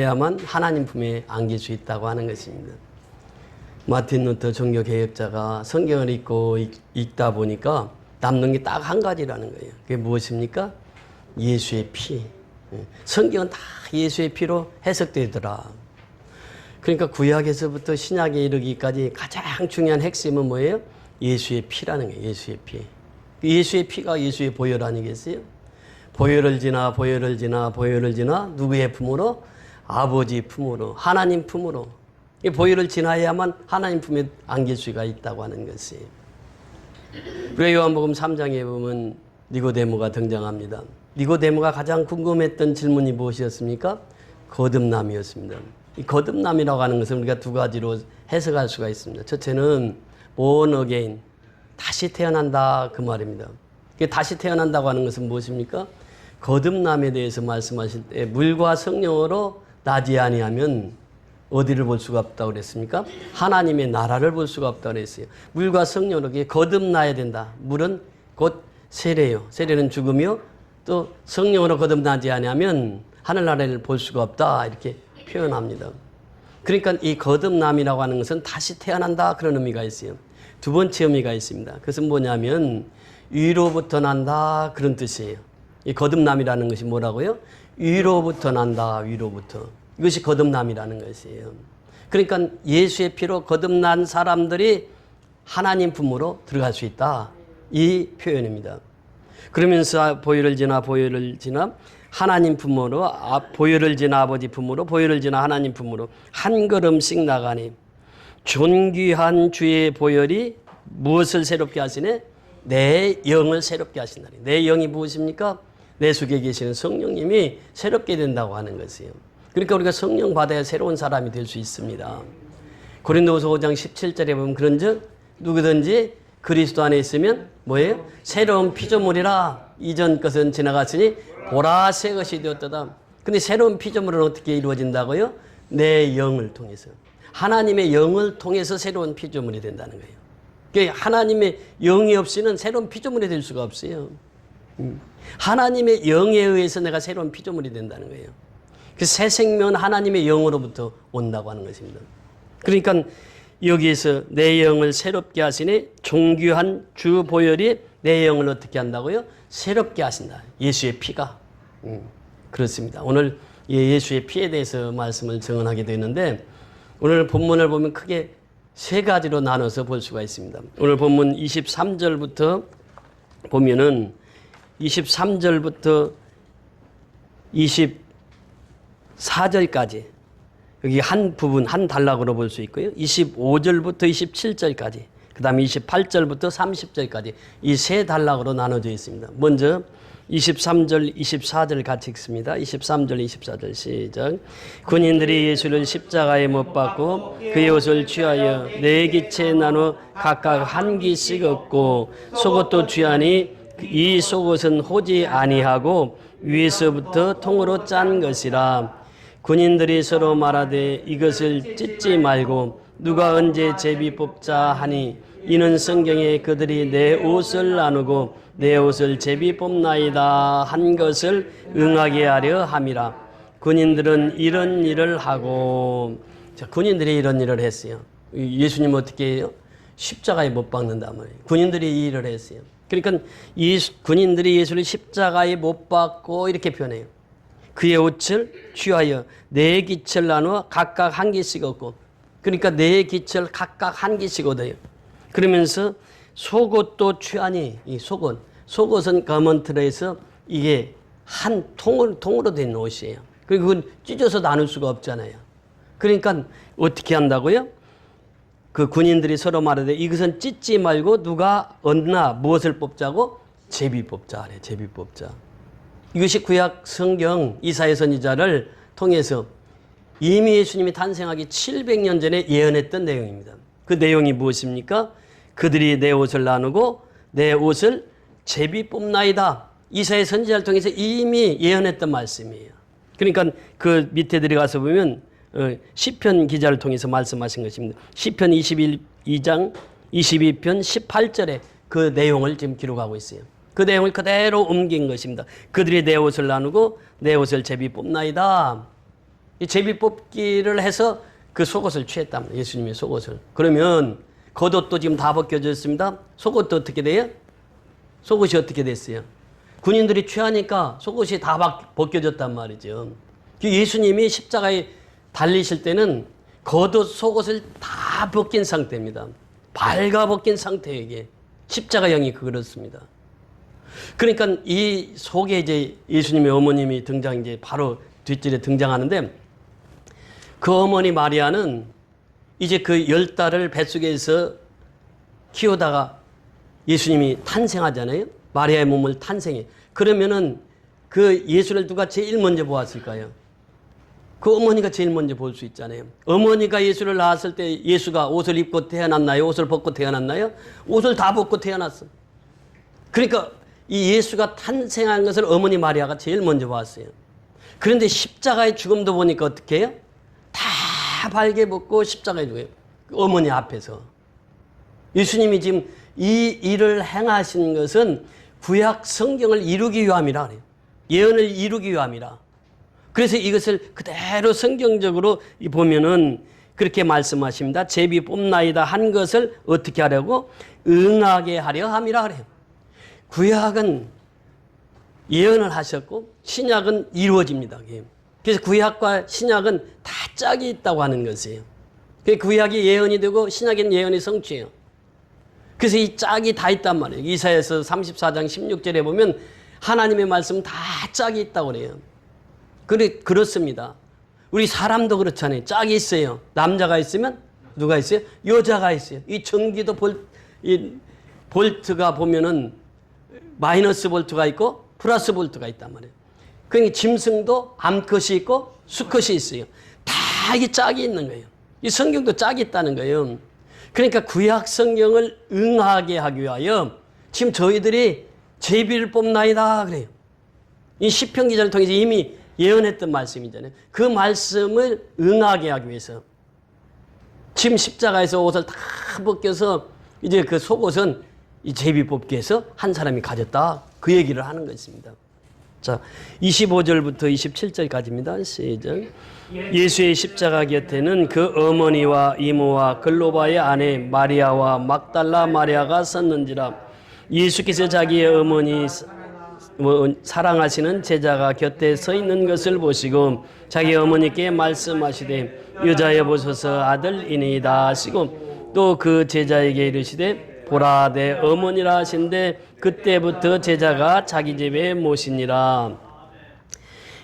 지나야만 하나님 품에 안길 수 있다고 하는 것입니다. 마틴 루터 종교개혁자가 성경을 읽다 보니까 남는 게 딱 한 가지라는 거예요. 그게 무엇입니까? 예수의 피. 성경은 다 예수의 피로 해석되더라. 그러니까 구약에서부터 신약에 이르기까지 가장 중요한 핵심은 뭐예요? 예수의 피라는 거예요. 예수의 피. 예수의 피가 예수의 보혈 아니겠어요? 보혈을 지나 보혈을 지나 보혈을 지나 누구의 품으로? 아버지 품으로, 하나님 품으로. 이 보혈을 지나야만 하나님 품에 안길 수가 있다고 하는 것이에요. 우리가 요한복음 3장에 보면 니고데모가 등장합니다. 니고데모가 가장 궁금했던 질문이 무엇이었습니까? 거듭남이었습니다. 이 거듭남이라고 하는 것은 우리가 두 가지로 해석할 수가 있습니다. 첫째는 born again, 다시 태어난다 그 말입니다. 다시 태어난다고 하는 것은 무엇입니까? 거듭남에 대해서 말씀하실 때 물과 성령으로 나지 아니하면 어디를 볼 수가 없다고 그랬습니까? 하나님의 나라를 볼 수가 없다고 그랬어요. 물과 성령으로 거듭나야 된다. 물은 곧 세례요. 세례는 죽음이요. 또 성령으로 거듭나지 아니하면 하늘나라를 볼 수가 없다. 이렇게 표현합니다. 그러니까 이 거듭남이라고 하는 것은 다시 태어난다 그런 의미가 있어요. 두 번째 의미가 있습니다. 그것은 뭐냐면 위로부터 난다 그런 뜻이에요. 이 거듭남이라는 것이 뭐라고요? 위로부터 난다. 위로부터. 이것이 거듭남이라는 것이에요. 그러니까 예수의 피로 거듭난 사람들이 하나님 품으로 들어갈 수 있다. 이 표현입니다. 그러면서 보혈을 지나 보혈을 지나 하나님 품으로, 보혈을 지나 아버지 품으로, 보혈을 지나 하나님 품으로 한 걸음씩 나가니 존귀한 주의 보혈이 무엇을 새롭게 하시네? 내 영을 새롭게 하신다니. 내 영이 무엇입니까? 내 속에 계시는 성령님이 새롭게 된다고 하는 것이에요. 그러니까 우리가 성령 받아야 새로운 사람이 될 수 있습니다. 고린도후서 5장 17절에 보면 그런즉 누구든지 그리스도 안에 있으면 뭐예요? 새로운 피조물이라. 이전 것은 지나갔으니 보라 새 것이 되었다. 근데 새로운 피조물은 어떻게 이루어진다고요? 내 영을 통해서. 하나님의 영을 통해서 새로운 피조물이 된다는 거예요. 그러니까 하나님의 영이 없이는 새로운 피조물이 될 수가 없어요. 하나님의 영에 의해서 내가 새로운 피조물이 된다는 거예요. 그 새 생명은 하나님의 영으로부터 온다고 하는 것입니다. 그러니까 여기에서 내 영을 새롭게 하시니 존귀한 주 보혈이 내 영을 어떻게 한다고요? 새롭게 하신다. 예수의 피가. 그렇습니다. 오늘 예수의 피에 대해서 말씀을 증언하게 되는데 오늘 본문을 보면 크게 세 가지로 나눠서 볼 수가 있습니다. 오늘 본문 23절부터 보면은 23절부터 24절까지 여기 한 부분, 한 단락으로 볼 수 있고요. 25절부터 27절까지, 그 다음에 28절부터 30절까지 이 세 단락으로 나눠져 있습니다. 먼저 23절, 24절 같이 읽습니다. 23절, 24절 시작. 군인들이 예수를 십자가에 못 박고 그의 옷을 취하여 네 기채 나눠 각각 한 기씩 얻고 속옷도 취하니 이 속옷은 호지 아니하고 위에서부터 통으로 짠 것이라. 군인들이 서로 말하되 이것을 찢지 말고 누가 언제 제비 뽑자 하니 이는 성경에 그들이 내 옷을 나누고 내 옷을 제비 뽑나이다 한 것을 응하게 하려 함이라. 군인들은 이런 일을 하고, 자, 군인들이 이런 일을 했어요. 예수님 어떻게 해요? 십자가에 못 박는단 말이에요. 군인들이 이 일을 했어요. 그러니까 이 군인들이 예수를 십자가에 못 박고 이렇게 표현해요. 그의 옷을 취하여 네 기철 나누어 각각 한 개씩 얻고, 그러니까 네 기철 각각 한 개씩 얻어요. 그러면서 속옷도 취하니, 이 속옷은 가먼트에서 이게 한 통으로 된 옷이에요. 그리고 그건 찢어서 나눌 수가 없잖아요. 그러니까 어떻게 한다고요? 그 군인들이 서로 말하되 이것은 찢지 말고 누가 얻나 무엇을 뽑자고? 제비 뽑자 그래. 제비 뽑자. 이것이 구약 성경 이사야 선지자를 통해서 이미 예수님이 탄생하기 700년 전에 예언했던 내용입니다. 그 내용이 무엇입니까? 그들이 내 옷을 나누고 내 옷을 제비 뽑나이다. 이사야 선지자를 통해서 이미 예언했던 말씀이에요. 그러니까 그 밑에 들어가서 보면 시편 기자를 통해서 말씀하신 것입니다. 시편 22장 22편 18절에 그 내용을 지금 기록하고 있어요. 그 내용을 그대로 옮긴 것입니다. 그들이 내 옷을 나누고 내 옷을 제비 뽑나이다. 이 제비 뽑기를 해서 그 속옷을 취했단 말이에요. 예수님의 속옷을. 그러면 겉옷도 지금 다 벗겨졌습니다. 속옷도 어떻게 돼요? 속옷이 어떻게 됐어요? 군인들이 취하니까 속옷이 다 벗겨졌단 말이죠. 예수님이 십자가에 달리실 때는 겉옷 속옷을 다 벗긴 상태입니다. 발가 벗긴 상태예요. 이게 십자가형이 그렇습니다. 그러니까 이 속에 이제 예수님의 어머님이 이제 바로 뒷줄에 등장하는데, 그 어머니 마리아는 이제 그 10달을 뱃속에서 키우다가 예수님이 탄생하잖아요. 마리아의 몸을 탄생해. 그러면은 그 예수를 누가 제일 먼저 보았을까요? 그 어머니가 제일 먼저 볼 수 있잖아요. 어머니가 예수를 낳았을 때 예수가 옷을 입고 태어났나요? 옷을 벗고 태어났나요? 옷을 다 벗고 태어났어. 그러니까 이 예수가 탄생한 것을 어머니 마리아가 제일 먼저 봤어요. 그런데 십자가의 죽음도 보니까 어떻게 해요? 다 발개 벗고 십자가에 죽어요. 어머니 앞에서. 예수님이 지금 이 일을 행하신 것은 구약 성경을 이루기 위함이라 그래요. 예언을 이루기 위함이라. 그래서 이것을 그대로 성경적으로 보면은 그렇게 말씀하십니다. 제비 뽑나이다 한 것을 어떻게 하려고? 응하게 하려 함이라 그래요. 구약은 예언을 하셨고 신약은 이루어집니다. 그래서 구약과 신약은 다 짝이 있다고 하는 것이에요. 구약이 예언이 되고 신약은 예언이 성취해요. 그래서 이 짝이 다 있단 말이에요. 이사야서 34장 16절에 보면 하나님의 말씀 다 짝이 있다고 그래요. 그렇습니다. 우리 사람도 그렇잖아요. 짝이 있어요. 남자가 있으면 누가 있어요? 여자가 있어요. 이 전기도 볼트가 보면은 마이너스 볼트가 있고 플러스 볼트가 있단 말이에요. 그러니까 짐승도 암컷이 있고 수컷이 있어요. 다 이게 짝이 있는 거예요. 이 성경도 짝이 있다는 거예요. 그러니까 구약 성경을 응하게 하기 위하여 지금 저희들이 제비를 뽑나이다 그래요. 이 시편 기자를 통해서 이미 예언했던 말씀이잖아요. 그 말씀을 응하게 하기 위해서 지금 십자가에서 옷을 다 벗겨서 이제 그 속옷은 이 제비 뽑기에서 한 사람이 가졌다. 그 얘기를 하는 것입니다. 자, 25절부터 27절까지입니다. 시작. 예수의 십자가 곁에는 그 어머니와 이모와 글로바의 아내 마리아와 막달라 마리아가 섰는지라. 예수께서 자기의 어머니 사랑하시는 제자가 곁에 서 있는 것을 보시고 자기 어머니께 말씀하시되 여자여 보소서 아들이니이다 하시고 또 그 제자에게 이르시되 보라 내 어머니라 하신데 그때부터 제자가 자기 집에 모시니라.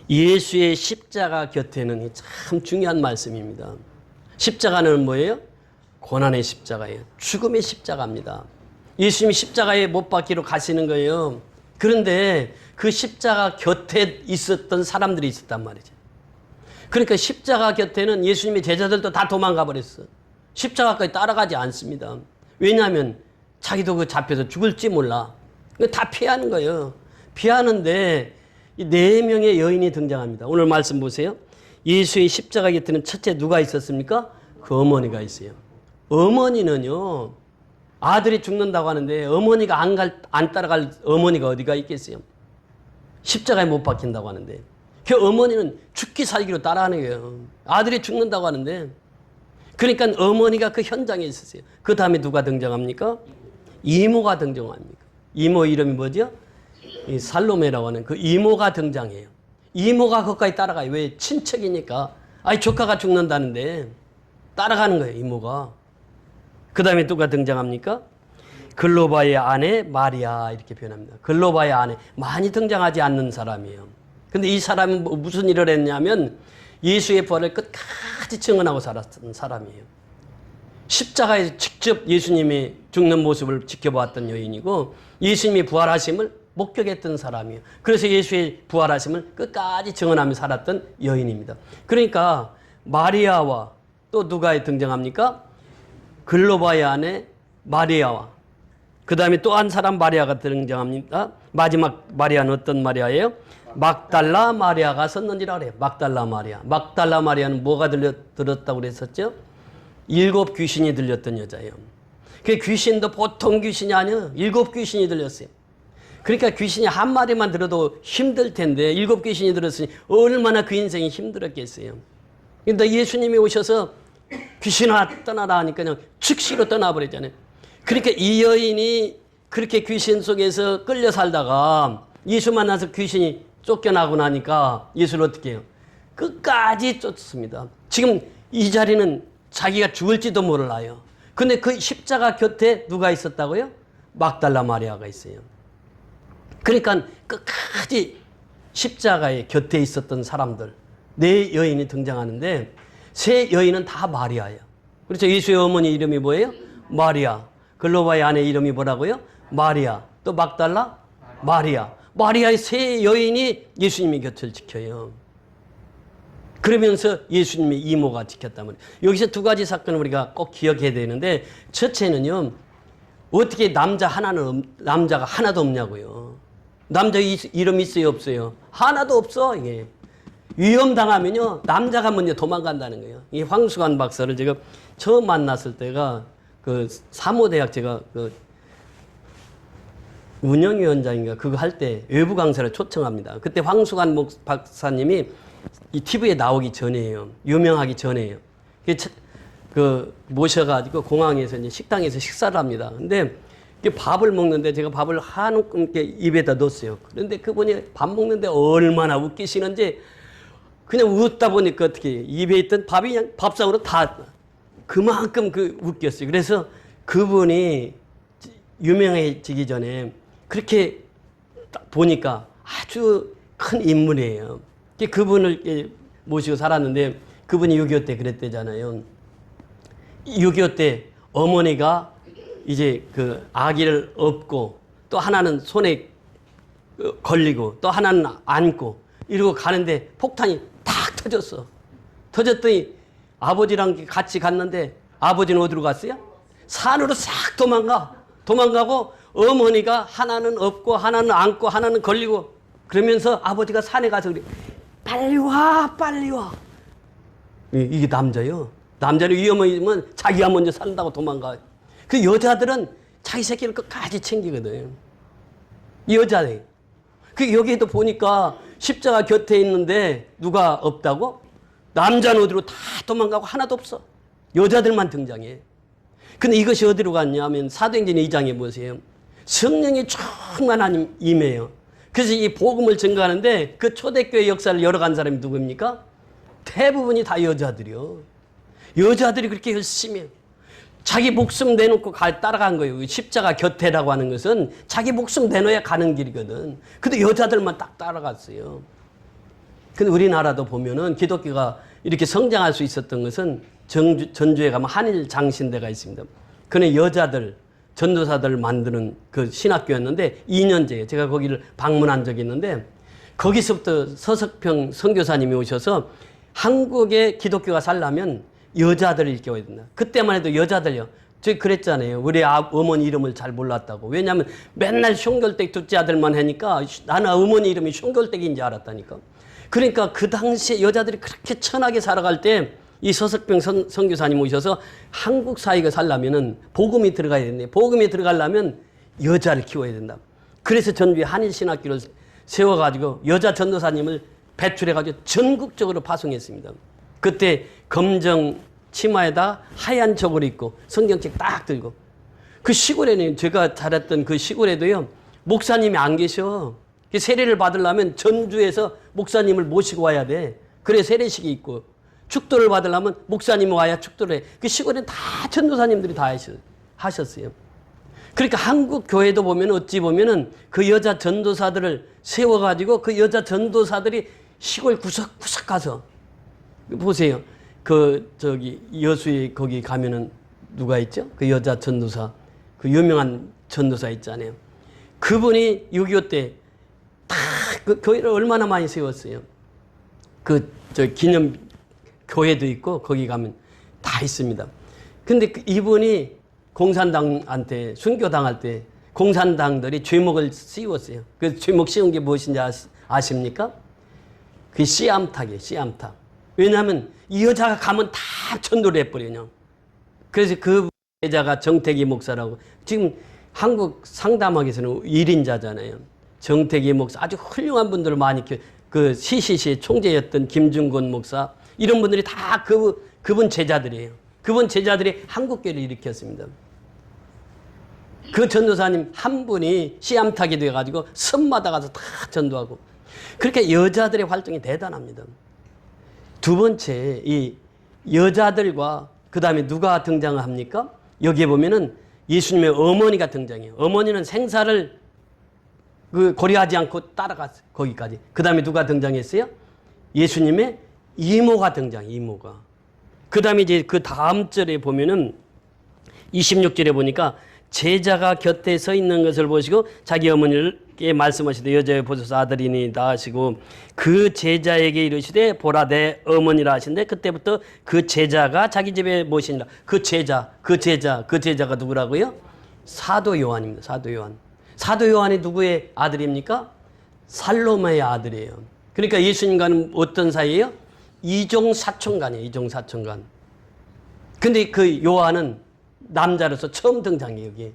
예수의 십자가 곁에는 참 중요한 말씀입니다. 십자가는 뭐예요? 고난의 십자가예요. 죽음의 십자가입니다. 예수님이 십자가에 못 박히러 가시는 거예요. 그런데 그 십자가 곁에 있었던 사람들이 있었단 말이죠. 그러니까 십자가 곁에는 예수님의 제자들도 다 도망가 버렸어. 십자가까지 따라가지 않습니다. 왜냐하면 자기도 그 잡혀서 죽을지 몰라. 다 피하는 거예요. 피하는데 이 4명의 여인이 등장합니다. 오늘 말씀 보세요. 예수의 십자가 곁에는 첫째 누가 있었습니까? 그 어머니가 있어요. 어머니는요, 아들이 죽는다고 하는데 어머니가 안 따라갈 어머니가 어디가 있겠어요? 십자가에 못 박힌다고 하는데 그 어머니는 죽기 살기로 따라하는 거예요. 아들이 죽는다고 하는데 그러니까 어머니가 그 현장에 있었어요. 그 다음에 누가 등장합니까? 이모가 등장합니까? 이모 이름이 뭐죠? 이 살로메라고 하는 그 이모가 등장해요. 이모가 거기까지 따라가요. 왜? 친척이니까. 아니 조카가 죽는다는데 따라가는 거예요. 이모가. 그 다음에 누가 등장합니까? 글로바의 아내 마리아 이렇게 표현합니다. 글로바의 아내. 많이 등장하지 않는 사람이에요. 근데 이 사람은 무슨 일을 했냐면 예수의 부활을 끝까지 증언하고 살았던 사람이에요. 십자가에서 직접 예수님이 죽는 모습을 지켜보았던 여인이고 예수님이 부활하심을 목격했던 사람이에요. 그래서 예수의 부활하심을 끝까지 증언하며 살았던 여인입니다. 그러니까 마리아와 또 누가 등장합니까? 글로바의 아내 마리아와 그 다음에 또 한 사람 마리아가 등장합니다. 마지막 마리아는 어떤 마리아예요? 막달라 마리아가 섰는지라 그래요. 막달라 마리아. 막달라 마리아는 뭐가 들었다고 그랬었죠? 7 귀신이 들렸던 여자예요. 그 귀신도 보통 귀신이 아니에요. 7 귀신이 들렸어요. 그러니까 귀신이 한 마리만 들어도 힘들 텐데 7 귀신이 들었으니 얼마나 그 인생이 힘들었겠어요. 근데 예수님이 오셔서 귀신아 떠나라 하니까 그냥 즉시로 떠나버렸잖아요. 그러니까 이 여인이 그렇게 귀신 속에서 끌려 살다가 예수 만나서 귀신이 쫓겨나고 나니까 예수를 어떻게 해요? 끝까지 쫓습니다. 지금 이 자리는 자기가 죽을지도 몰라요. 근데 그 십자가 곁에 누가 있었다고요? 막달라 마리아가 있어요. 그러니까 끝까지 십자가의 곁에 있었던 사람들, 네 여인이 등장하는데 세 여인은 다 마리아예요. 그렇죠? 예수의 어머니 이름이 뭐예요? 마리아. 글로바의 아내 이름이 뭐라고요? 마리아. 또 막달라? 마리아. 마리아의 세 여인이 예수님의 곁을 지켜요. 그러면서 예수님의 이모가 지켰단 말이에요. 여기서 두 가지 사건을 우리가 꼭 기억해야 되는데, 첫째는요, 어떻게 남자가 하나도 없냐고요. 남자 이름 있어요, 없어요? 하나도 없어. 이게 위험당하면요, 남자가 먼저 도망간다는 거예요. 이 황수관 박사를 제가 처음 만났을 때가 그 사모대학 제가 그 운영위원장인가 그거 할 때 외부 강사를 초청합니다. 그때 황수관 박사님이 이 TV에 나오기 전에요. 유명하기 전에요. 그 모셔가지고 공항에서 이제 식당에서 식사를 합니다. 근데 밥을 먹는데 제가 밥을 한 움큼 입에다 넣었어요. 그런데 그분이 밥 먹는데 얼마나 웃기시는지 그냥 웃다 보니까 어떻게 입에 있던 밥이 그냥 밥상으로 다 그만큼 웃겼어요. 그래서 그분이 유명해지기 전에 그렇게 보니까 아주 큰 인물이에요. 그분을 모시고 살았는데 그분이 6.25 때 그랬대잖아요. 6.25 때 어머니가 이제 그 아기를 업고 또 하나는 손에 걸리고 또 하나는 안고 이러고 가는데 폭탄이 탁 터졌어. 터졌더니 아버지랑 같이 갔는데 아버지는 어디로 갔어요? 산으로 싹 도망가고 어머니가 하나는 업고 하나는 안고 하나는 걸리고 그러면서 아버지가 산에 가서 그래. 빨리 와. 이게 남자요. 남자는 위험하면 자기가 먼저 산다고 도망가. 그 여자들은 자기 새끼를 끝까지 챙기거든. 여자들. 그 여기에도 보니까 십자가 곁에 있는데 누가 없다고? 남자는 어디로 다 도망가고 하나도 없어. 여자들만 등장해. 근데 이것이 어디로 갔냐 하면 사도행전 2장에 보세요. 성령이 충만한 임해요. 그래서 이 복음을 증거하는데 그 초대교회 역사를 열어간 사람이 누구입니까? 대부분이 다 여자들이요. 여자들이 그렇게 열심히 자기 목숨 내놓고 따라간 거예요. 십자가 곁에라고 하는 것은 자기 목숨 내놓아야 가는 길이거든. 근데 여자들만 딱 따라갔어요. 근데 우리나라도 보면은 기독교가 이렇게 성장할 수 있었던 것은 전주에 가면 한일 장신대가 있습니다. 그는 여자들, 전도사들을 만드는 그 신학교였는데 2년째예요. 제가 거기를 방문한 적이 있는데 거기서부터 서석평 선교사님이 오셔서 한국의 기독교가 살려면 여자들을 일깨워야 된다. 그때만 해도 여자들요. 저희 그랬잖아요. 우리 어머니 이름을 잘 몰랐다고. 왜냐하면 맨날 숑결댁 둘째 아들만 하니까 나는 어머니 이름이 숑결댁인 줄 알았다니까. 그러니까 그 당시에 여자들이 그렇게 천하게 살아갈 때 이 서석병 선교사님 오셔서 한국 사회가 살려면은 복음이 들어가야 된대. 복음이 들어가려면 여자를 키워야 된다. 그래서 전주에 한일신학교를 세워가지고 여자 전도사님을 배출해가지고 전국적으로 파송했습니다. 그때 검정 치마에다 하얀 저고리 입고 성경책 딱 들고 그 시골에는 제가 자랐던 그 시골에도요 목사님이 안 계셔. 세례를 받으려면 전주에서 목사님을 모시고 와야 돼. 그래 세례식이 있고 축도를 받으려면 목사님이 와야 축도를 해. 그 시골엔 다 전도사님들이 다 하셨어요. 그러니까 한국 교회도 보면 어찌 보면은 그 여자 전도사들을 세워가지고 그 여자 전도사들이 시골 구석구석 가서 보세요. 여수에 거기 가면은 누가 있죠? 그 여자 전도사, 그 유명한 전도사 있잖아요. 그분이 6.25 때 다 그 교회를 얼마나 많이 세웠어요. 기념 교회도 있고 거기 가면 다 있습니다. 근데 이분이 공산당한테 순교당할 때 공산당들이 죄목을 씌웠어요. 그 죄목 씌운 게 무엇인지 아십니까? 그게 씨암탉이에요. 씨암탉. 왜냐하면 이 여자가 가면 다 전도를 해버려요. 그래서 그 여자가 정택이 목사라고 지금 한국 상담학에서는 1인자잖아요. 정택이 목사 아주 훌륭한 분들을 많이 그 CCC 총재였던 김중곤 목사 이런 분들이 다 그분 제자들이에요. 그분 제자들이 한국교회를 일으켰습니다. 그 전도사님 한 분이 씨암탉이 돼가지고 섬마다 가서 다 전도하고, 그렇게 여자들의 활동이 대단합니다. 두 번째, 이 여자들과 그 다음에 누가 등장을 합니까? 여기에 보면은 예수님의 어머니가 등장해요. 어머니는 생사를 고려하지 않고 따라갔어요. 거기까지. 그 다음에 누가 등장했어요? 예수님의 이모가 등장해요. 이모가. 그 다음에 이제 그 다음 절에 보면은 26절에 보니까 제자가 곁에 서 있는 것을 보시고 자기 어머니께 말씀하시되 여자여 보소서 아들이니이다 하시고 그 제자에게 이르시되 보라 내 어머니라 하신데, 그때부터 그 제자가 자기 집에 모시니라. 그 제자가 누구라고요? 사도 요한입니다. 사도 요한. 사도 요한이 누구의 아들입니까? 살로메의 아들이에요. 그러니까 예수님과는 어떤 사이예요? 이종사촌간이에요. 이종사촌간. 근데 그 요한은 남자로서 처음 등장해요. 여기.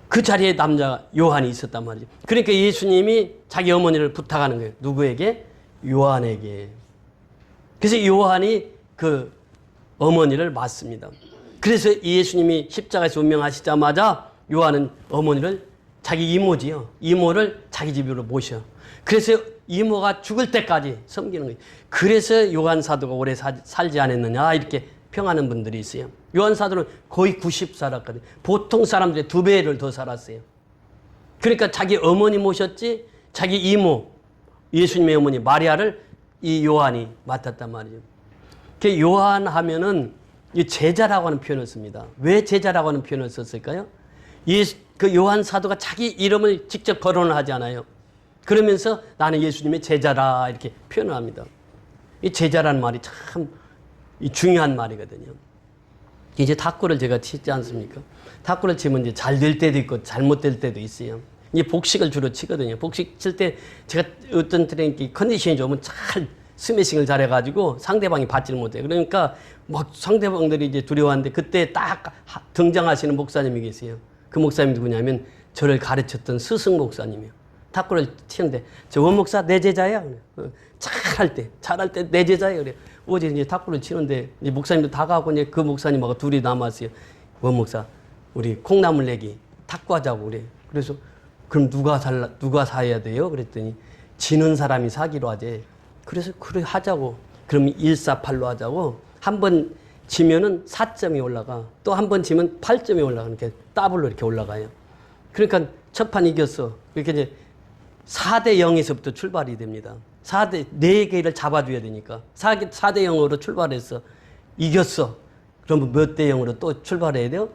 그 자리에 남자 요한이 있었단 말이죠. 그러니까 예수님이 자기 어머니를 부탁하는 거예요. 누구에게? 요한에게. 그래서 요한이 그 어머니를 맞습니다. 그래서 예수님이 십자가에서 운명하시자마자 요한은 어머니를, 자기 이모지요, 이모를 자기 집으로 모셔. 그래서 이모가 죽을 때까지 섬기는 거예요. 그래서 요한 사도가 오래 살지 않았느냐 이렇게 평하는 분들이 있어요. 요한 사도는 거의 90 살았거든요. 보통 사람들의 2배를 더 살았어요. 그러니까 자기 어머니 모셨지, 자기 이모, 예수님의 어머니 마리아를 이 요한이 맡았단 말이죠. 그 요한 하면은 이 제자라고 하는 표현을 씁니다. 왜 제자라고 하는 표현을 썼을까요? 그 요한 사도가 자기 이름을 직접 거론을 하지 않아요. 그러면서 나는 예수님의 제자라 이렇게 표현을 합니다. 이 제자라는 말이 참 중요한 말이거든요. 이제 탁구를 제가 치지 않습니까? 탁구를 치면 이제 잘 될 때도 있고 잘못될 때도 있어요. 이제 복식을 주로 치거든요. 복식 칠 때 제가 어떤 트레이닝 컨디션이 좋으면 잘 스매싱을 잘해가지고 상대방이 받지를 못해요. 그러니까 막 상대방들이 이제 두려워하는데 그때 딱 등장하시는 목사님이 계세요. 그 목사님이 누구냐면 저를 가르쳤던 스승 목사님이에요. 탁구를 치는데 저 원 목사 내 제자야. 잘할 때 내 제자야. 그래. 어제 이제 탁구를 치는데 이제 목사님도 다가오고 이제 그 목사님하고 둘이 남았어요. 원 목사, 우리 콩나물 내기 탁구하자고 그래. 그래서 그럼 누가 사야 돼요? 그랬더니 지는 사람이 사기로 하재. 그래서 그래 하자고. 그럼 148로 하자고. 한 번 지면은 4점이 올라가. 또 한 번 지면 8점이 올라가. 이렇게 더블로 이렇게 올라가요. 그러니까 첫 판 이겼어. 이렇게 이제 4대 0에서부터 출발이 됩니다. 4개를 잡아줘야 되니까. 4대 0으로 출발했어. 이겼어. 그러면 몇 대 0으로 또 출발해야 돼요?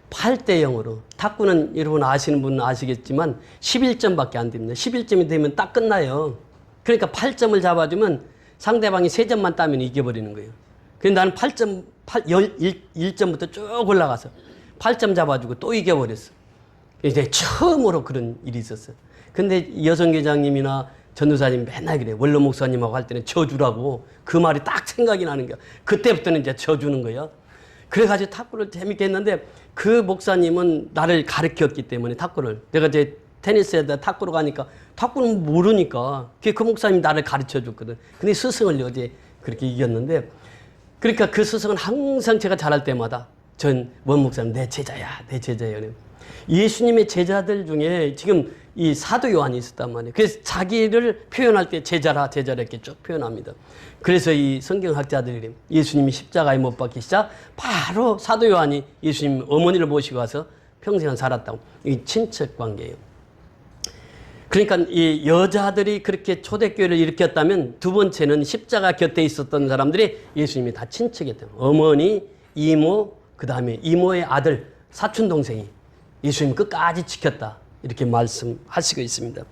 8대 0으로. 탁구는 여러분 아시는 분은 아시겠지만 11점밖에 안 됩니다. 11점이 되면 딱 끝나요. 그러니까 8점을 잡아주면 상대방이 3점만 따면 이겨버리는 거예요. 그래서 나는 1점부터 쭉 올라가서 8점 잡아주고 또 이겨버렸어. 이제 처음으로 그런 일이 있었어요. 근데 여성회장님이나 전도사님 맨날 그래. 원로 목사님하고 할 때는 져주라고. 그 말이 딱 생각이 나는 거야. 그때부터는 이제 져주는 거야. 그래가지고 탁구를 재밌게 했는데 그 목사님은 나를 가르쳤기 때문에 탁구를. 내가 이제 테니스에다 탁구로 가니까 탁구는 모르니까 그 목사님이 나를 가르쳐 줬거든. 근데 스승을 어제 그렇게 이겼는데, 그러니까 그 스승은 항상 제가 잘할 때마다 전 원 목사님 내 제자야. 예수님의 제자들 중에 지금 이 사도 요한이 있었단 말이에요. 그래서 자기를 표현할 때 제자라 이렇게 쭉 표현합니다. 그래서 이 성경학자들이 예수님이 십자가에 못 박히시자 바로 사도 요한이 예수님 어머니를 모시고 와서 평생을 살았다고. 이 친척 관계예요. 그러니까 이 여자들이 그렇게 초대교회를 일으켰다면 두 번째는 십자가 곁에 있었던 사람들이 예수님이 다 친척이었대요. 어머니, 이모, 그 다음에 이모의 아들, 사촌 동생이 예수님 끝까지 지켰다. 이렇게 말씀하시고 있습니다.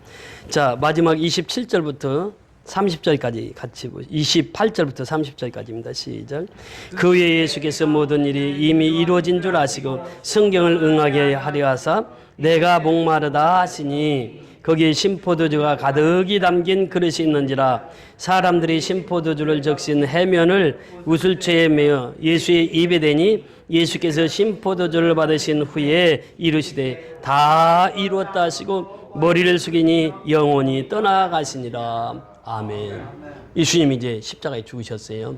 자, 마지막 27절부터 30절까지 같이 보시죠. 28절부터 30절까지입니다. 시작. 그 후에 예수께서 모든 일이 이미 이루어진 줄 아시고 성경을 응하게 하려 하사 내가 목마르다 하시니 거기에 신포도주가 가득히 담긴 그릇이 있는지라. 사람들이 신포도주를 적신 해면을 우슬초에 메어 예수의 입에 대니 예수께서 신포도주를 받으신 후에 이르시되 다 이루었다 하시고 머리를 숙이니 영원히 떠나가시니라. 아멘. 예수님이 이제 십자가에 죽으셨어요.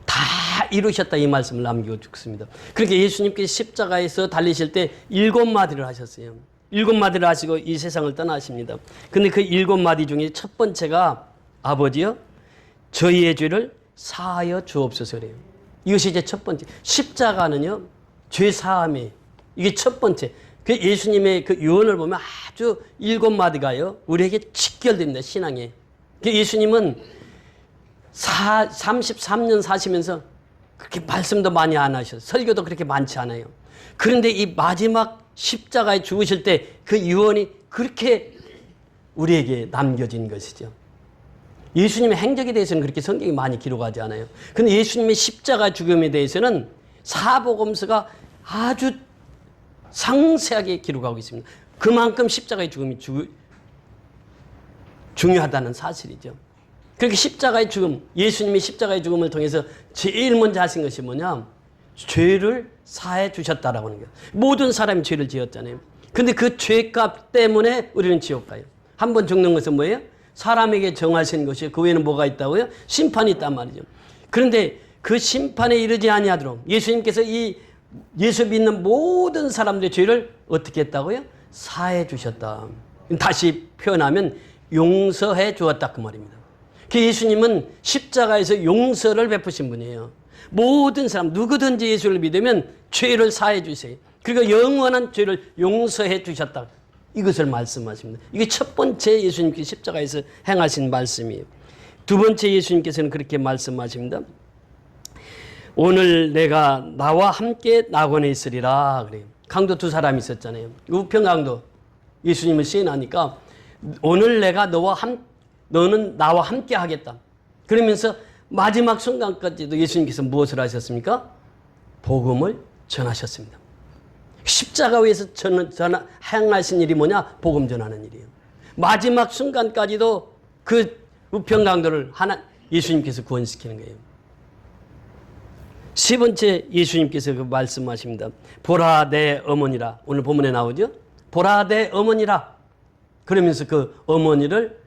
다 이루셨다 이 말씀을 남기고 죽습니다. 그렇게 예수님께서 십자가에서 달리실 때 7마디를 하셨어요. 7마디를 하시고 이 세상을 떠나십니다. 근데 그 7마디 중에 첫 번째가 아버지여 저희의 죄를 사하여 주옵소서 그래요. 이것이 이제 첫 번째. 십자가는요 죄 사함이 이게 첫 번째. 그 예수님의 그 유언을 보면 아주 7마디가요 우리에게 직결됩니다. 신앙에. 예수님은 33년 사시면서 그렇게 말씀도 많이 안 하셔서 설교도 그렇게 많지 않아요. 그런데 이 마지막 십자가에 죽으실 때 그 유언이 그렇게 우리에게 남겨진 것이죠. 예수님의 행적에 대해서는 그렇게 성경이 많이 기록하지 않아요. 그런데 예수님의 십자가 죽음에 대해서는 사복음서가 아주 상세하게 기록하고 있습니다. 그만큼 십자가의 죽음이 중요하다는 사실이죠. 그렇게 십자가의 죽음, 예수님이 십자가의 죽음을 통해서 제일 먼저 하신 것이 뭐냐? 죄를 사해 주셨다라고 하는 거예요. 모든 사람이 죄를 지었잖아요. 근데 그 죄값 때문에 우리는 지옥 가요. 한 번 죽는 것은 뭐예요? 사람에게 정하신 것이 그 외에는 뭐가 있다고요? 심판이 있단 말이죠. 그런데 그 심판에 이르지 아니하도록 예수님께서 이 예수 믿는 모든 사람들의 죄를 어떻게 했다고요? 사해 주셨다. 다시 표현하면 용서해 주었다 그 말입니다. 그 예수님은 십자가에서 용서를 베푸신 분이에요. 모든 사람 누구든지 예수를 믿으면 죄를 사해 주세요. 그리고 영원한 죄를 용서해 주셨다. 이것을 말씀하십니다. 이게 첫 번째 예수님께서 십자가에서 행하신 말씀이에요. 두 번째 예수님께서는 그렇게 말씀하십니다. 오늘 내가 나와 함께 낙원에 있으리라 그래요. 강도 두 사람이 있었잖아요. 우편 강도 예수님을 시인하니까 오늘 내가 너는 나와 함께 하겠다. 그러면서 마지막 순간까지도 예수님께서 무엇을 하셨습니까? 복음을 전하셨습니다. 십자가 위에서 행하신 일이 뭐냐? 복음 전하는 일이에요. 마지막 순간까지도 그 우편강도를 예수님께서 구원시키는 거예요. 세 번째 예수님께서 그 말씀하십니다. 보라 내 어머니라. 오늘 본문에 나오죠? 보라 내 어머니라. 그러면서 그 어머니를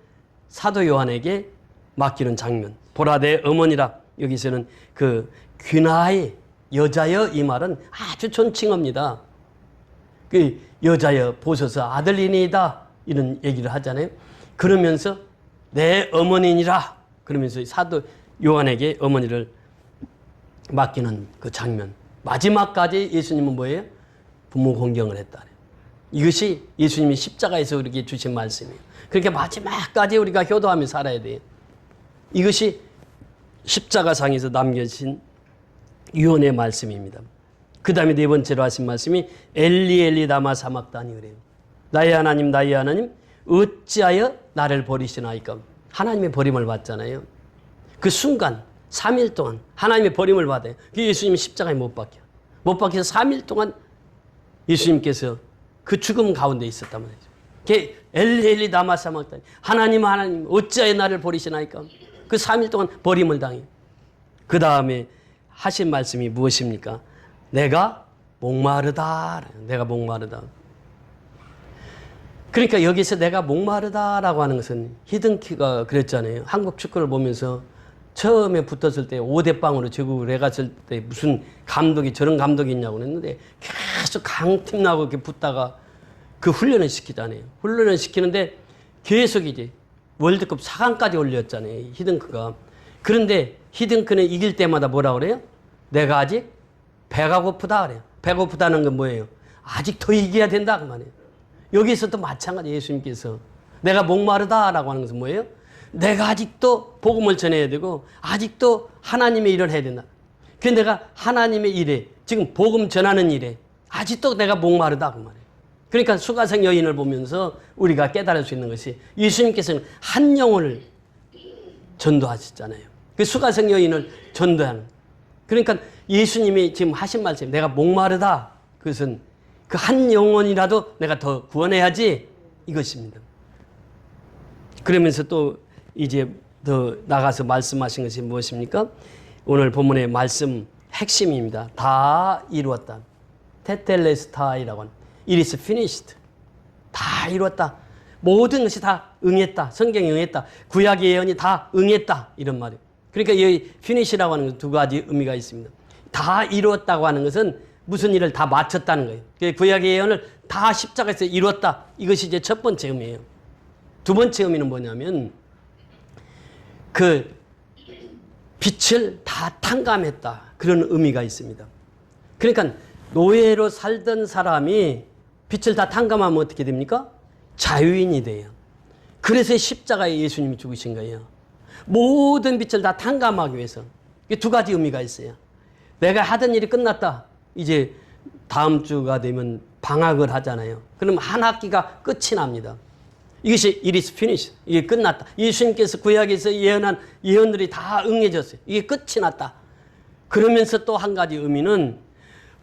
사도 요한에게 맡기는 장면. 보라 내 어머니라. 여기서는 그 귀나의 여자여 이 말은 아주 존칭어입니다. 그 여자여 보소서 아들이니이다 이런 얘기를 하잖아요. 그러면서 내 어머니니라 그러면서 사도 요한에게 어머니를 맡기는 그 장면. 마지막까지 예수님은 뭐예요? 부모 공경을 했다. 이것이 예수님이 십자가에서 우리에게 주신 말씀이에요. 그러니까 마지막까지 우리가 효도하며 살아야 돼요. 이것이 십자가상에서 남겨진 유언의 말씀입니다. 그 다음에 네 번째로 하신 말씀이 엘리 엘리 라마 사막다니 그래요. 나의 하나님 어찌하여 나를 버리시나이까. 하나님의 버림을 받잖아요. 그 순간 3일 동안 하나님의 버림을 받아요. 예수님이 십자가에 못 박혀. 못 박혀서 3일 동안 예수님께서 그 죽음 가운데 있었단 말이죠. 엘리 엘리 라마 사막다니 하나님 어찌하여 나를 버리시나이까. 그 3일 동안 버림을 당해요. 그 다음에 하신 말씀이 무엇입니까? 내가 목마르다. 내가 목마르다. 그러니까 여기서 내가 목마르다라고 하는 것은 히든키가 그랬잖아요. 한국 축구를 보면서 처음에 붙었을 때 5대0으로 제국을 해갔을 때 무슨 감독이 저런 감독이 있냐고 그랬는데 계속 강팀 나고 이렇게 붙다가 그 훈련을 시키잖아요. 훈련을 시키는데 계속 이제 월드컵 4강까지 올렸잖아요. 히든크가. 그런데 히든크는 이길 때마다 뭐라 그래요? 내가 아직 배가 고프다 그래요. 배고프다는 건 뭐예요? 아직 더 이겨야 된다 그 말이에요. 여기서도 마찬가지 예수님께서 내가 목마르다라고 하는 것은 뭐예요? 내가 아직도 복음을 전해야 되고 아직도 하나님의 일을 해야 된다. 그래서 내가 하나님의 일에 지금 복음 전하는 일에 아직도 내가 목마르다 그 말이에요. 그러니까 수가성 여인을 보면서 우리가 깨달을 수 있는 것이 예수님께서는 한 영혼을 전도하셨잖아요. 그 수가성 여인을 전도하는. 그러니까 예수님이 지금 하신 말씀, 내가 목마르다. 그것은 그 한 영혼이라도 내가 더 구원해야지 이것입니다. 그러면서 또 이제 더 나가서 말씀하신 것이 무엇입니까? 오늘 본문의 말씀 핵심입니다. 다 이루었다. 테텔레스타이라고 하는. It is finished. 다 이루었다. 모든 것이 다 응했다. 성경이 응했다. 구약의 예언이 다 응했다. 이런 말이에요. 그러니까 이 finish라고 하는 것은 두 가지 의미가 있습니다. 다 이루었다고 하는 것은 무슨 일을 다 마쳤다는 거예요. 구약의 예언을 다 십자가에서 이루었다. 이것이 이제 첫 번째 의미예요. 두 번째 의미는 뭐냐면 그 빛을 다 탕감했다. 그런 의미가 있습니다. 그러니까 노예로 살던 사람이 빛을 다 탕감하면 어떻게 됩니까? 자유인이 돼요. 그래서 십자가에 예수님이 죽으신 거예요. 모든 빛을 다 탕감하기 위해서. 두 가지 의미가 있어요. 내가 하던 일이 끝났다. 이제 다음 주가 되면 방학을 하잖아요. 그럼 한 학기가 끝이 납니다. 이것이 it is finished. 이게 끝났다. 예수님께서 구약에서 예언한 예언들이 다 응해졌어요. 이게 끝이 났다. 그러면서 또 한 가지 의미는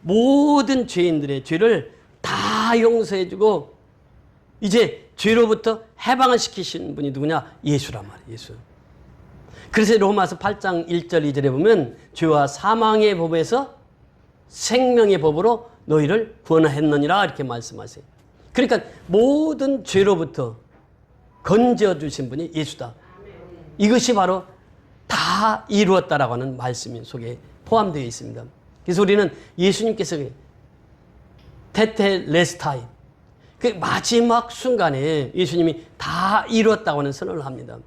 모든 죄인들의 죄를 다 용서해주고 이제 죄로부터 해방을 시키신 분이 누구냐? 예수란 말이에요. 예수. 그래서 로마서 8장 1절 2절에 보면 죄와 사망의 법에서 생명의 법으로 너희를 구원했느니라 이렇게 말씀하세요. 그러니까 모든 죄로부터 건져주신 분이 예수다. 이것이 바로 다 이루었다라고 하는 말씀 속에 포함되어 있습니다. 그래서 우리는 예수님께서 테텔레스타이 그 마지막 순간에 예수님이 다 이루었다고 하는 선언을 합니다.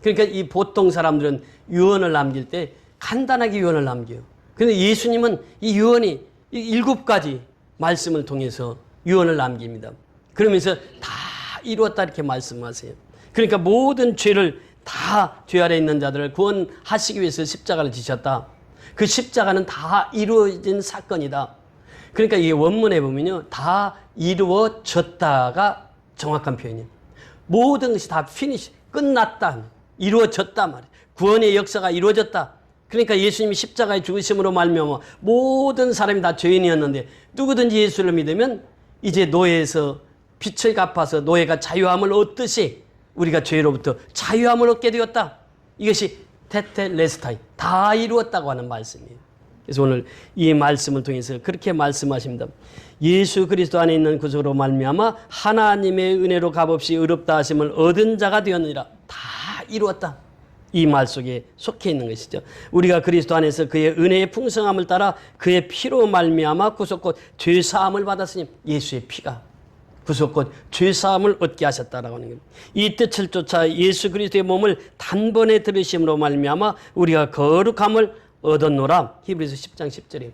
그러니까 이 보통 사람들은 유언을 남길 때 간단하게 유언을 남겨요. 그런데 예수님은 이 유언이 7가지 말씀을 통해서 유언을 남깁니다. 그러면서 다 이루었다 이렇게 말씀하세요. 그러니까 모든 죄를 다 죄 아래 있는 자들을 구원하시기 위해서 십자가를 지셨다. 그 십자가는 다 이루어진 사건이다. 그러니까 이 원문에 보면요. 다 이루어졌다가 정확한 표현이에요. 모든 것이 다 피니시, 끝났다. 이루어졌다 말이에요. 구원의 역사가 이루어졌다. 그러니까 예수님이 십자가의 죽으심으로 말미암아 모든 사람이 다 죄인이었는데 누구든지 예수를 믿으면 이제 노예에서 빛을 갚아서 노예가 자유함을 얻듯이 우리가 죄로부터 자유함을 얻게 되었다. 이것이 테텔레스타이, 다 이루었다고 하는 말씀이에요. 그래서 오늘 이 말씀을 통해서 그렇게 말씀하십니다. 예수 그리스도 안에 있는 구속으로 말미암아 하나님의 은혜로 값없이 의롭다 하심을 얻은 자가 되었느니라. 다 이루었다. 이 말 속에 속해 있는 것이죠. 우리가 그리스도 안에서 그의 은혜의 풍성함을 따라 그의 피로 말미암아 구속 곧 죄사함을 받았으니 예수의 피가 구속 곧 죄사함을 얻게 하셨다라고 하는 겁니다. 이 뜻을 쫓아 예수 그리스도의 몸을 단번에 들으심으로 말미암아 우리가 거룩함을 얻었노라. 히브리서 10장 10절에.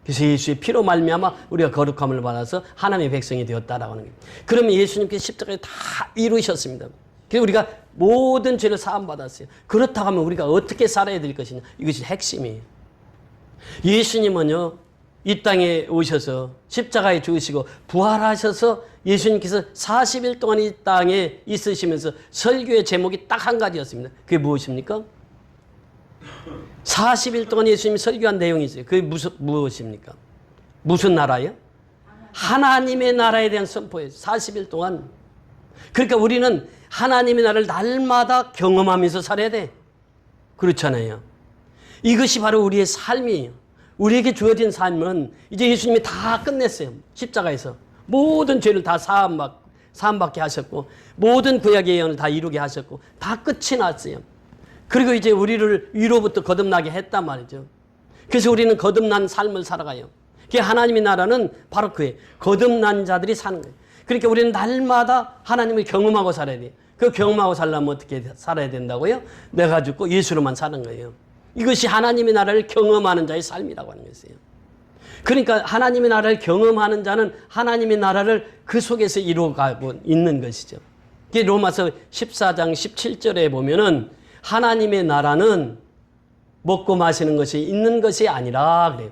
그래서 예수의 피로 말미암아 우리가 거룩함을 받아서 하나님의 백성이 되었다라고 하는 겁니다. 그러면 예수님께서 십자가에 다 이루셨습니다. 그래서 우리가 모든 죄를 사함받았어요. 그렇다고 하면 우리가 어떻게 살아야 될 것이냐. 이것이 핵심이에요. 예수님은요. 이 땅에 오셔서 십자가에 죽으시고 부활하셔서 예수님께서 40일 동안 이 땅에 있으시면서 설교의 제목이 딱 한 가지였습니다. 그게 무엇입니까? 40일 동안 예수님이 설교한 내용이 있어요. 그게 무엇입니까? 무슨 나라예요? 하나님의 나라에 대한 선포예요. 40일 동안. 그러니까 우리는 하나님의 나라를 날마다 경험하면서 살아야 돼. 그렇잖아요. 이것이 바로 우리의 삶이에요. 우리에게 주어진 삶은 이제 예수님이 다 끝냈어요. 십자가에서. 모든 죄를 다 사함받게 하셨고 모든 구약의 예언을 다 이루게 하셨고 다 끝이 났어요. 그리고 이제 우리를 위로부터 거듭나게 했단 말이죠. 그래서 우리는 거듭난 삶을 살아가요. 그게 하나님의 나라는 바로 그예요. 거듭난 자들이 사는 거예요. 그러니까 우리는 날마다 하나님을 경험하고 살아야 돼요. 그 경험하고 살려면 어떻게 살아야 된다고요? 내가 죽고 예수로만 사는 거예요. 이것이 하나님의 나라를 경험하는 자의 삶이라고 하는 것이에요. 그러니까 하나님의 나라를 경험하는 자는 하나님의 나라를 그 속에서 이루어가고 있는 것이죠. 이게 로마서 14장 17절에 보면은 하나님의 나라는 먹고 마시는 것이 있는 것이 아니라 그래요.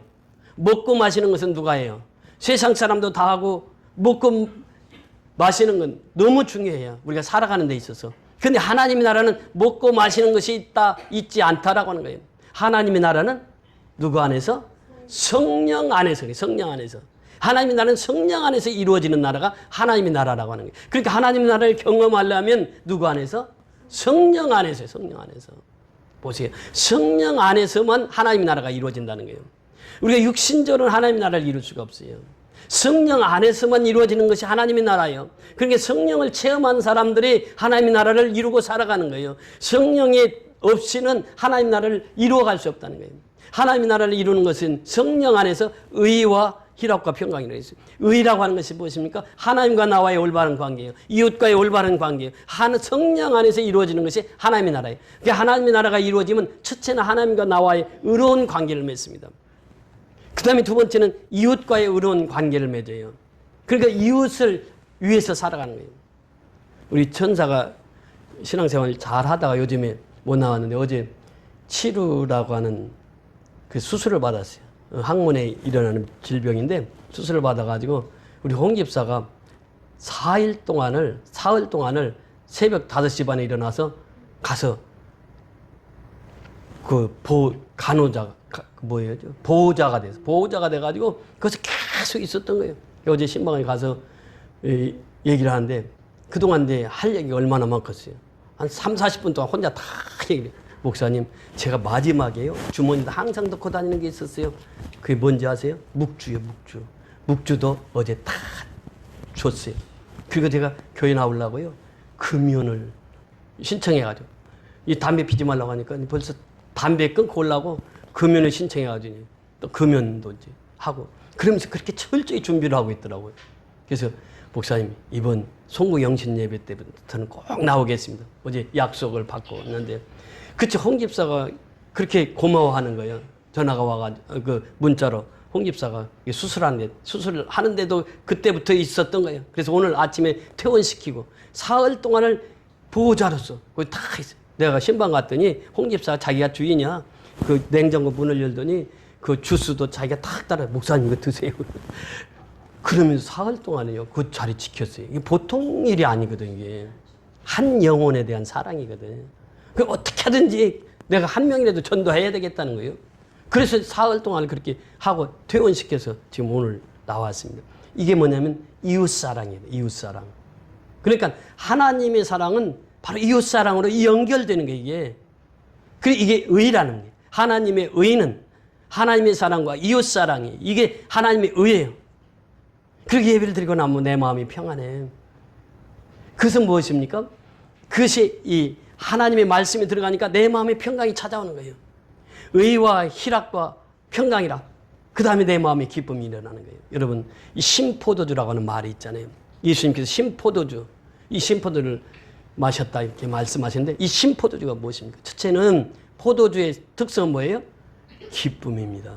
먹고 마시는 것은 누가 해요? 세상 사람도 다 하고 먹고 마시는 건 너무 중요해요. 우리가 살아가는 데 있어서. 그런데 하나님의 나라는 먹고 마시는 것이 있지 않다라고 하는 거예요. 하나님의 나라는 누구 안에서? 성령 안에서. 성령 안에서. 하나님의 나라는 성령 안에서 이루어지는 나라가 하나님의 나라라고 하는 거예요. 그러니까 하나님의 나라를 경험하려면 누구 안에서? 성령 안에서요. 성령 안에서. 보세요. 성령 안에서만 하나님의 나라가 이루어진다는 거예요. 우리가 육신적으로 하나님의 나라를 이룰 수가 없어요. 성령 안에서만 이루어지는 것이 하나님의 나라예요. 그러니까 성령을 체험한 사람들이 하나님의 나라를 이루고 살아가는 거예요. 성령이 없이는 하나님의 나라를 이루어갈 수 없다는 거예요. 하나님의 나라를 이루는 것은 성령 안에서 의와 희락과 평강이라고 했어요. 의라고 하는 것이 무엇입니까? 하나님과 나와의 올바른 관계예요. 이웃과의 올바른 관계예요. 성령 안에서 이루어지는 것이 하나님의 나라예요. 그러니까 하나님의 나라가 이루어지면 첫째는 하나님과 나와의 의로운 관계를 맺습니다. 그 다음에 두 번째는 이웃과의 의로운 관계를 맺어요. 그러니까 이웃을 위해서 살아가는 거예요. 우리 천사가 신앙생활 잘 하다가 요즘에 못 나왔는데 어제 치루라고 하는 그 수술을 받았어요. 항문에 일어나는 질병인데 수술을 받아가지고 우리 홍 집사가 사흘 동안을 새벽 5시 반에 일어나서 가서 보호자가 돼가지고 거기서 계속 있었던 거예요. 어제 신방에 가서 얘기를 하는데 그동안 할 얘기가 얼마나 많겠어요. 한 30-40분 동안 혼자 다 얘기를 해요. 목사님, 제가 마지막에요. 주머니도 항상 넣고 다니는 게 있었어요. 그게 뭔지 아세요? 묵주요, 묵주. 묵주도 어제 다 줬어요. 그리고 제가 교회 나오려고요. 금연을 신청해가지고. 이 담배 피지 말라고 하니까 벌써 담배 끊고 오려고 금연을 신청해가지고 또 금연도 이제 하고. 그러면서 그렇게 철저히 준비를 하고 있더라고요. 그래서 목사님, 이번 송구 영신 예배 때부터는 꼭 나오겠습니다. 어제 약속을 받고 왔는데. 그치, 홍 집사가 그렇게 고마워하는 거예요. 전화가 와가지고, 문자로. 홍 집사가 수술을 하는데도 그때부터 있었던 거예요. 그래서 오늘 아침에 퇴원시키고, 사흘 동안을 보호자로서, 거기 다 있어요. 내가 신방 갔더니, 홍 집사가 자기가 주인이야. 그 냉장고 문을 열더니, 그 주스도 자기가 탁 따라, 목사님 이거 드세요. 그러면서 사흘 동안에요. 그 자리 지켰어요. 이게 보통 일이 아니거든, 이게. 한 영혼에 대한 사랑이거든. 그 어떻게 하든지 내가 한 명이라도 전도해야 되겠다는 거예요. 그래서 사흘 동안 그렇게 하고 퇴원시켜서 지금 오늘 나왔습니다. 이게 뭐냐면 이웃사랑이에요. 이웃사랑. 그러니까 하나님의 사랑은 바로 이웃사랑으로 연결되는 거예요. 이게. 그리고 이게 의라는 거예요. 하나님의 의는 하나님의 사랑과 이웃사랑이 이게 하나님의 의예요. 그렇게 예배를 드리고 나면 내 마음이 평안해. 그것은 무엇입니까? 그것이 이 하나님의 말씀이 들어가니까 내 마음에 평강이 찾아오는 거예요. 의와 희락과 평강이라. 그 다음에 내 마음에 기쁨이 일어나는 거예요. 여러분, 이 신포도주라고 하는 말이 있잖아요. 예수님께서 신포도주, 이 신포도를 마셨다 이렇게 말씀하시는데 이 신포도주가 무엇입니까? 첫째는 포도주의 특성은 뭐예요? 기쁨입니다.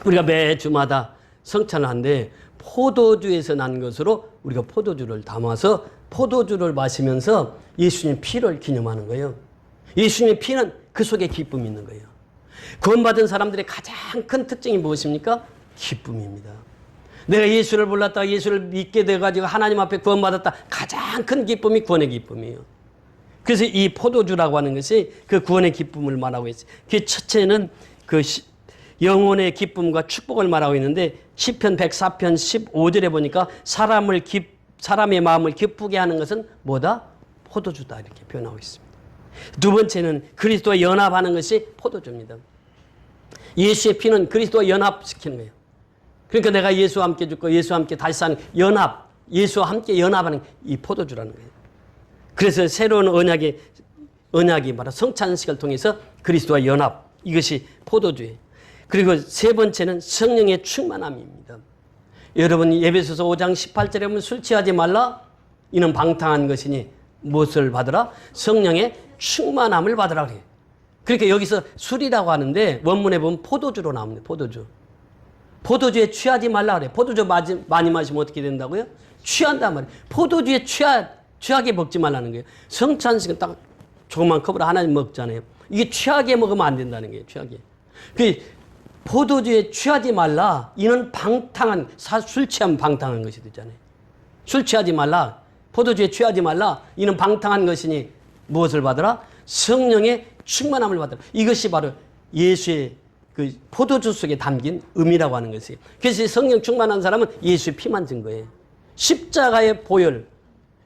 우리가 매주마다 성찬을 하는데 포도주에서 난 것으로 우리가 포도주를 담아서 포도주를 마시면서 예수님의 피를 기념하는 거예요. 예수님의 피는 그 속에 기쁨이 있는 거예요. 구원받은 사람들의 가장 큰 특징이 무엇입니까? 기쁨입니다. 내가 예수를 몰랐다가 예수를 믿게 돼가지고 하나님 앞에 구원받았다. 가장 큰 기쁨이 구원의 기쁨이에요. 그래서 이 포도주라고 하는 것이 그 구원의 기쁨을 말하고 있어요. 그 첫째는 그 영혼의 기쁨과 축복을 말하고 있는데 시편 104편 15절에 보니까 사람의 마음을 기쁘게 하는 것은 뭐다? 포도주다 이렇게 표현하고 있습니다. 두 번째는 그리스도와 연합하는 것이 포도주입니다. 예수의 피는 그리스도와 연합시키는 거예요. 그러니까 내가 예수와 함께 죽고 예수와 함께 다시 사는 연합, 예수와 함께 연합하는 이 포도주라는 거예요. 그래서 새로운 언약이 바로 성찬식을 통해서 그리스도와 연합, 이것이 포도주예요. 그리고 세 번째는 성령의 충만함입니다. 여러분 에베소서 5장 18절에 보면 술 취하지 말라 이는 방탕한 것이니 무엇을 받으라? 성령의 충만함을 받으라 그래요. 그러니까 여기서 술이라고 하는데 원문에 보면 포도주로 나옵니다. 포도주. 포도주에 취하지 말라 그래요. 포도주 많이 마시면 어떻게 된다고요? 취한단 말이에요. 포도주에 취하게 먹지 말라는 거예요. 성찬식은 딱 조그만 컵으로 하나씩 먹잖아요. 이게 취하게 먹으면 안 된다는 거예요. 취하게. 포도주에 취하지 말라. 이는 방탕한, 술 취하면 방탕한 것이 되잖아요. 술 취하지 말라. 포도주에 취하지 말라. 이는 방탕한 것이니 무엇을 받으라? 성령의 충만함을 받으라. 이것이 바로 예수의 그 포도주 속에 담긴 의미라고 하는 것이에요. 그래서 성령 충만한 사람은 예수의 피만 증거해요. 십자가의 보혈,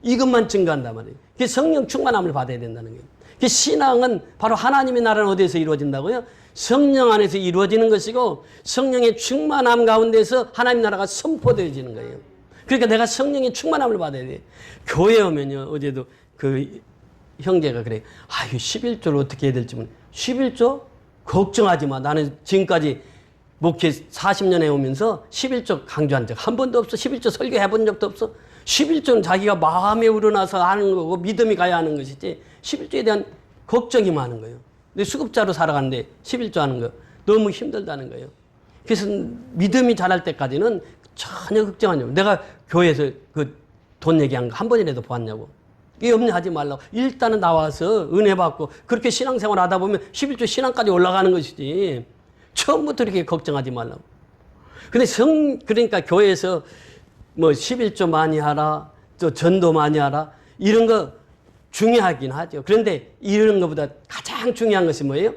이것만 증거한단 말이에요. 그래서 성령 충만함을 받아야 된다는 거예요. 신앙은 바로 하나님의 나라는 어디에서 이루어진다고요? 성령 안에서 이루어지는 것이고 성령의 충만함 가운데서 하나님 나라가 선포되어지는 거예요. 그러니까 내가 성령의 충만함을 받아야 돼. 교회 오면요. 어제도 그 형제가 그래. 이거 11조를 어떻게 해야 될지 모르. 11조? 걱정하지 마. 나는 지금까지 목회 40년에 오면서 11조 강조한 적 한 번도 없어. 11조 설교해 본 적도 없어. 11조는 자기가 마음에 우러나서 하는 거고 믿음이 가야 하는 것이지 11조에 대한 걱정이 많은 거예요. 근데 수급자로 살아가는데 11조 하는 거 너무 힘들다는 거예요. 그래서 믿음이 자랄 때까지는 전혀 걱정하지 마. 내가 교회에서 그 돈 얘기한 거 한 번이라도 보았냐고. 염려하지 말라고. 일단은 나와서 은혜 받고 그렇게 신앙생활 하다 보면 11조 신앙까지 올라가는 것이지. 처음부터 이렇게 걱정하지 말라고. 근데 그러니까 교회에서 뭐 11조 많이 하라, 또 전도 많이 하라, 이런 거 중요하긴 하죠. 그런데 이런 것보다 가장 중요한 것이 뭐예요?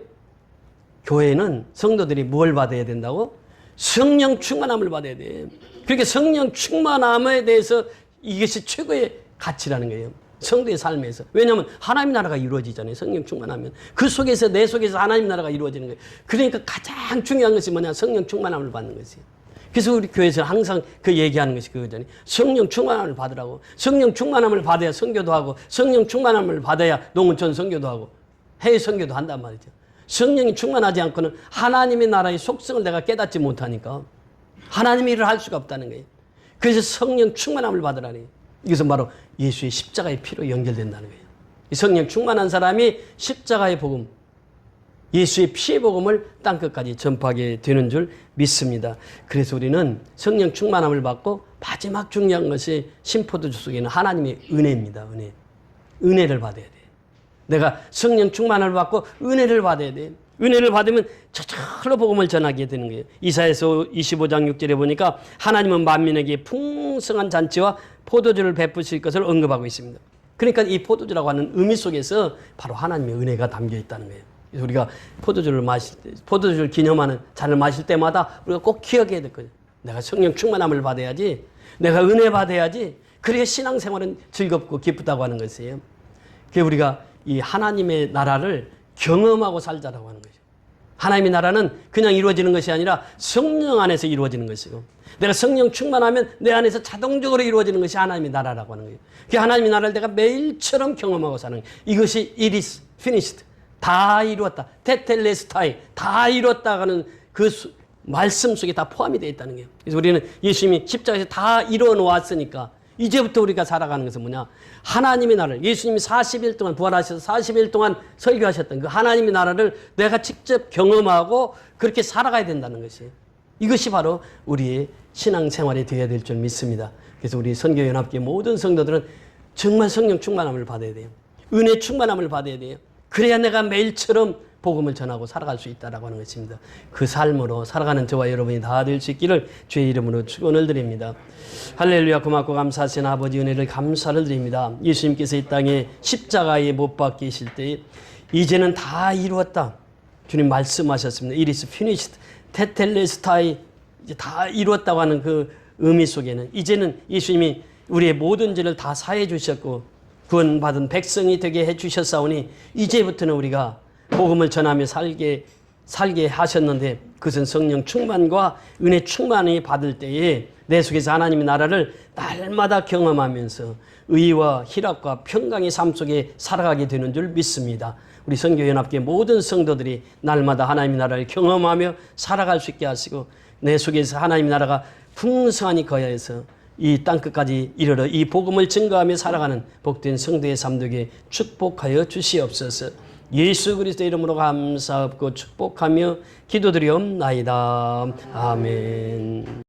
교회는 성도들이 뭘 받아야 된다고? 성령 충만함을 받아야 돼. 그러니까 성령 충만함에 대해서 이것이 최고의 가치라는 거예요. 성도의 삶에서. 왜냐하면 하나님 나라가 이루어지잖아요. 성령 충만하면. 그 속에서 내 속에서 하나님 나라가 이루어지는 거예요. 그러니까 가장 중요한 것이 뭐냐? 성령 충만함을 받는 것이에요. 그래서 우리 교회에서 항상 그 얘기하는 것이 그거잖아요. 성령 충만함을 받으라고. 성령 충만함을 받아야 선교도 하고 성령 충만함을 받아야 농어촌 선교도 하고 해외 선교도 한단 말이죠. 성령이 충만하지 않고는 하나님의 나라의 속성을 내가 깨닫지 못하니까 하나님의 일을 할 수가 없다는 거예요. 그래서 성령 충만함을 받으라니. 이것은 바로 예수의 십자가의 피로 연결된다는 거예요. 성령 충만한 사람이 십자가의 복음, 예수의 피의 복음을 땅끝까지 전파하게 되는 줄 믿습니다. 그래서 우리는 성령 충만함을 받고 마지막 중요한 것이 신포도주 속에는 하나님의 은혜입니다. 은혜. 은혜를 받아야 돼. 내가 성령 충만함을 받고 은혜를 받아야 돼. 은혜를 받으면 저절로 복음을 전하게 되는 거예요. 이사야서 25장 6절에 보니까 하나님은 만민에게 풍성한 잔치와 포도주를 베푸실 것을 언급하고 있습니다. 그러니까 이 포도주라고 하는 의미 속에서 바로 하나님의 은혜가 담겨 있다는 거예요. 그래서 우리가 포도주를 기념하는 잔을 마실 때마다 우리가 꼭 기억해야 될 거예요. 내가 성령 충만함을 받아야지, 내가 은혜 받아야지, 그래야 신앙생활은 즐겁고 기쁘다고 하는 것이에요. 그래서 우리가 이 하나님의 나라를 경험하고 살자라고 하는 거죠. 하나님의 나라는 그냥 이루어지는 것이 아니라 성령 안에서 이루어지는 것이고, 내가 성령 충만하면 내 안에서 자동적으로 이루어지는 것이 하나님의 나라라고 하는 거예요. 그 하나님의 나라를 내가 매일처럼 경험하고 사는 거예요. 이것이 it is finished. 다 이루었다. 테텔레스타이. 다 이루었다 하는 그 말씀 속에 다 포함이 되어 있다는 거예요. 그래서 우리는 예수님이 십자가에서 다 이루어 놓았으니까 이제부터 우리가 살아가는 것은 뭐냐? 하나님의 나라를, 예수님이 40일 동안 부활하셔서 40일 동안 설교하셨던 그 하나님의 나라를 내가 직접 경험하고 그렇게 살아가야 된다는 것이에요. 이것이 바로 우리의 신앙생활이 되어야 될 줄 믿습니다. 그래서 우리 선교연합계 모든 성도들은 정말 성령 충만함을 받아야 돼요. 은혜 충만함을 받아야 돼요. 그래야 내가 매일처럼 복음을 전하고 살아갈 수 있다라고 하는 것입니다. 그 삶으로 살아가는 저와 여러분이 다 될 수 있기를 주의 이름으로 축원을 드립니다. 할렐루야. 고맙고 감사하신 아버지 은혜를 감사를 드립니다. 예수님께서 이 땅에 십자가에 못 박히실 때 이제는 다 이루었다. 주님 말씀하셨습니다. It is finished. 테텔레스타이. 이제 다 이루었다고 하는 그 의미 속에는 이제는 예수님이 우리의 모든 죄를 다 사해 주셨고 구원받은 백성이 되게 해 주셨사오니 이제부터는 우리가 복음을 전하며 살게 하셨는데 그것은 성령 충만과 은혜 충만히 받을 때에 내 속에서 하나님의 나라를 날마다 경험하면서 의와 희락과 평강의 삶 속에 살아가게 되는 줄 믿습니다. 우리 선교연합계 모든 성도들이 날마다 하나님의 나라를 경험하며 살아갈 수 있게 하시고 내 속에서 하나님의 나라가 풍성하니 거하여서 이 땅끝까지 이르러 이 복음을 증거하며 살아가는 복된 성도의 삶 되게 축복하여 주시옵소서. 예수 그리스도의 이름으로 감사하고 축복하며 기도드리옵나이다. 아멘.